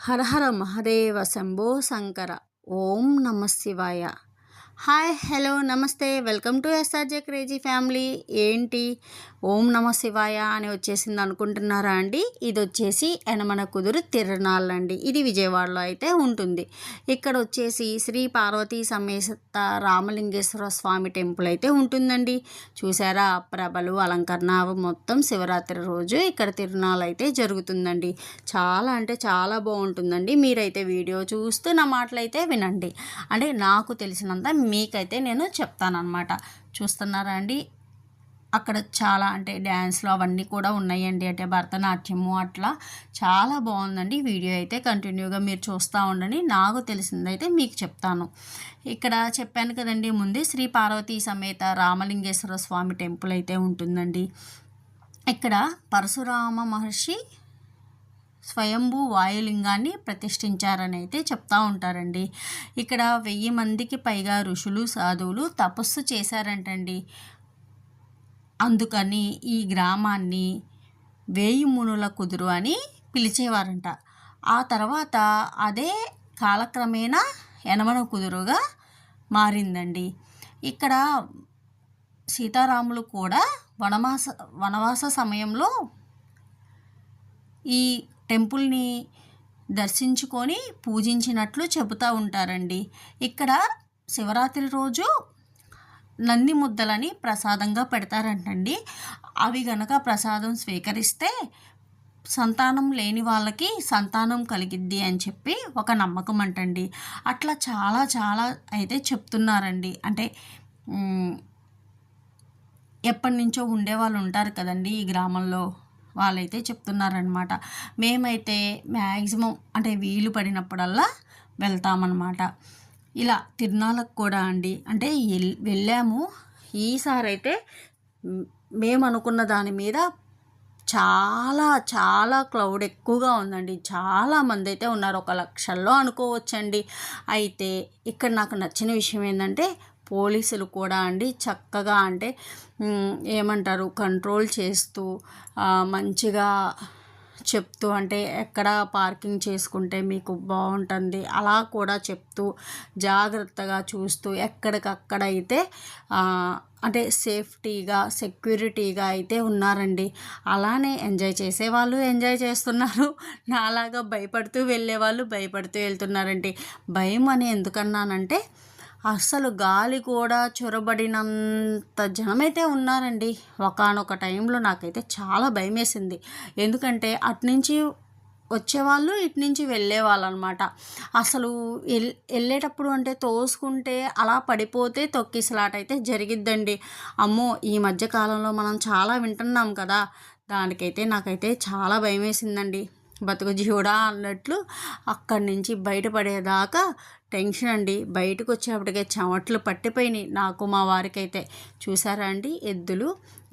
హర హర మహదేవ శంభో శంకర. ఓం నమ శివాయ. Hi, hello, నమస్తే, welcome to SRJ crazy family. ఏంటి ఓం నమ శివాయ అని వచ్చేసింది అనుకుంటున్నారా అండి? ఇది వచ్చేసి యనమన కుదురు తిరునాళ్ళండి. ఇది విజయవాడలో అయితే ఉంటుంది. ఇక్కడ వచ్చేసి శ్రీ పార్వతీ సమేత రామలింగేశ్వర స్వామి టెంపుల్ అయితే ఉంటుందండి. చూసారా, ప్రభలు అలంకరణ మొత్తం శివరాత్రి రోజు ఇక్కడ తిరునాళ్ళు అయితే జరుగుతుందండి. చాలా అంటే చాలా బాగుంటుందండి. మీరైతే వీడియో చూస్తూ నా మాటలు అయితే వినండి. అంటే నాకు తెలిసినంత మీకైతే నేను చెప్తానన్నమాట. చూస్తున్నారా అండి, అక్కడ చాలా అంటే డ్యాన్స్లు అవన్నీ కూడా ఉన్నాయండి. అంటే భరతనాట్యము అట్లా చాలా బాగుందండి. వీడియో అయితే కంటిన్యూగా మీరు చూస్తూ ఉండండి. నాకు తెలిసిందైతే మీకు చెప్తాను. ఇక్కడ చెప్పాను కదండి ముందే, శ్రీ పార్వతీ సమేత రామలింగేశ్వర స్వామి టెంపుల్ అయితే ఉంటుందండి. ఇక్కడ పరశురామ మహర్షి స్వయంభూ వాయులింగాన్ని ప్రతిష్ఠించారని అయితే చెప్తూ ఉంటారండి. ఇక్కడ 1000 మందికి పైగా ఋషులు సాధువులు తపస్సు చేశారంటండి. అందుకని ఈ గ్రామాన్ని 1000 మునుల కుదురు అని పిలిచేవారంట. ఆ తర్వాత అదే కాలక్రమేణా యనమన కుదురుగా మారిందండి. ఇక్కడ సీతారాములు కూడా వనవాస సమయంలో ఈ టెంపుల్ని దర్శించుకొని పూజించినట్లు చెబుతూ ఉంటారండి. ఇక్కడ శివరాత్రి రోజు నంది ముద్దలని ప్రసాదంగా పెడతారంటండి. అవి గనక ప్రసాదం స్వీకరిస్తే సంతానం లేని వాళ్ళకి సంతానం కలిగిద్ది అని చెప్పి ఒక నమ్మకం అంటండి. అట్లా చాలా చాలా అయితే చెప్తున్నారండి. అంటే ఎప్పటి నుంచో ఉండేవాళ్ళు ఉంటారు కదండి ఈ గ్రామంలో, వాళ్ళైతే చెప్తున్నారనమాట. మేమైతే మ్యాక్సిమం అంటే వీలు పడినప్పుడల్లా వెళ్తామన్నమాట. ఇలా తిరునాళ్ళకు కూడా అండి అంటే వెళ్ళాము. ఈసారి అయితే మేము అనుకున్న దాని మీద చాలా చాలా క్రౌడ్ ఎక్కువగా ఉందండి. చాలామంది అయితే ఉన్నారు, 1,00,000లో అనుకోవచ్చండి. అయితే ఇక్కడ నాకు నచ్చిన విషయం ఏంటంటే పోలీసులు కూడా అండి చక్కగా అంటే ఏమంటారు కంట్రోల్ చేస్తూ మంచిగా చెప్తూ, అంటే ఎక్కడ పార్కింగ్ చేసుకుంటే మీకు బాగుంటుంది అలా కూడా చెప్తూ జాగ్రత్తగా చూస్తూ ఎక్కడికక్కడైతే అంటే సేఫ్టీగా సెక్యూరిటీగా అయితే ఉన్నారండి. అలానే ఎంజాయ్ చేసేవాళ్ళు ఎంజాయ్ చేస్తున్నారు, నాలాగా భయపడుతూ వెళ్ళేవాళ్ళు భయపడుతూ వెళ్తున్నారండి. భయం అని ఎందుకన్నానంటే అస్సలు గాలి కూడా చొరబడినంత జనమైతే ఉన్నారండి. ఒకానొక టైంలో నాకైతే చాలా భయం వేసింది. ఎందుకంటే అటునుంచి వచ్చేవాళ్ళు ఇటునుంచి వెళ్ళేవాళ్ళు అనమాట. అసలు వెళ్ళేటప్పుడు అంటే తోసుకుంటే అలా పడిపోతే తొక్కిసలాట అయితే జరిగిద్దండి. అమ్మో, ఈ మధ్యకాలంలో మనం చాలా వింటున్నాం కదా, దానికైతే నాకైతే చాలా భయం వేసిందండి. బతుకు జీవుడా అన్నట్లు అక్కడి నుంచి బయటపడేదాకా టెన్షన్ అండి. బయటకు వచ్చేప్పటికే చెమట్లు పట్టిపోయినాయి నాకు మా వారికైతే. చూసారా అండి, ఎద్దులు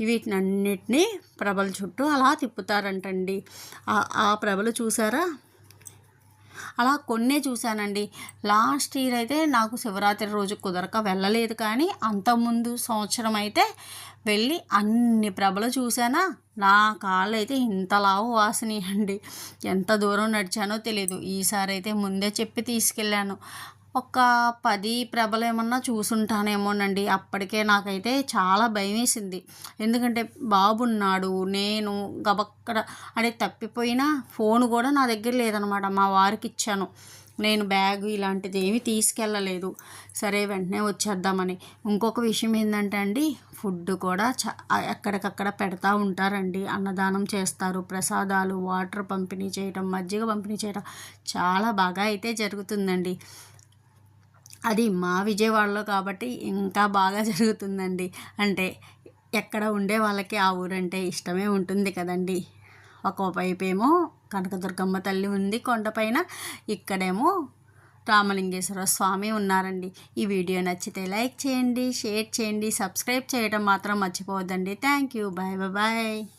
వీటినన్నిటినీ ప్రభల చుట్టూ అలా తిప్పుతారంటండి. ఆ ప్రభలు చూసారా, అలా కొన్నే చూశానండి. లాస్ట్ ఇయర్ అయితే నాకు శివరాత్రి రోజు కుదరక వెళ్ళలేదు, కానీ అంతకుముందు సంవత్సరం అయితే వెళ్ళి అన్ని ప్రభలు చూసానా. నా కాళ్ళు అయితే ఇంతలావు వాసినాయి అండి. ఎంత దూరం నడిచానో తెలియదు. ఈసారి అయితే ముందే చెప్పి తీసుకెళ్ళాను. ఒక 10 ప్రభలు ఏమన్నా చూసుంటానేమోనండి. అప్పటికే నాకైతే చాలా భయం వేసింది. ఎందుకంటే బాబున్నాడు, నేను గబక్కడ అంటే తప్పిపోయినా ఫోన్ కూడా నా దగ్గర లేదనమాట. మా వారికి ఇచ్చాను. నేను బ్యాగ్ ఇలాంటిది ఏమీ తీసుకెళ్ళలేదు. సరే వెంటనే వచ్చేద్దామని. ఇంకొక విషయం ఏంటంటే అండి, ఫుడ్ కూడా ఎక్కడికక్కడ పెడతా ఉంటారండి. అన్నదానం చేస్తారు, ప్రసాదాలు, వాటర్ పంపిణీ చేయటం, మజ్జిగ పంపిణీ చేయటం చాలా బాగా అయితే జరుగుతుందండి. అది మా విజయవాడలో కాబట్టి ఇంకా బాగా జరుగుతుందండి. అంటే ఎక్కడ ఉండే వాళ్ళకి ఆ ఊరంటే ఇష్టమే ఉంటుంది కదండి. ఒకవైపు ఏమో కనకదుర్గమ్మ తల్లి ఉంది కొండపైన, ఇక్కడేమో రామలింగేశ్వర స్వామి ఉన్నారండి. ఈ వీడియో నచ్చితే లైక్ చేయండి, షేర్ చేయండి, సబ్స్క్రైబ్ చేయడం మాత్రం మర్చిపోవద్దండి. Thank you. Bye bye.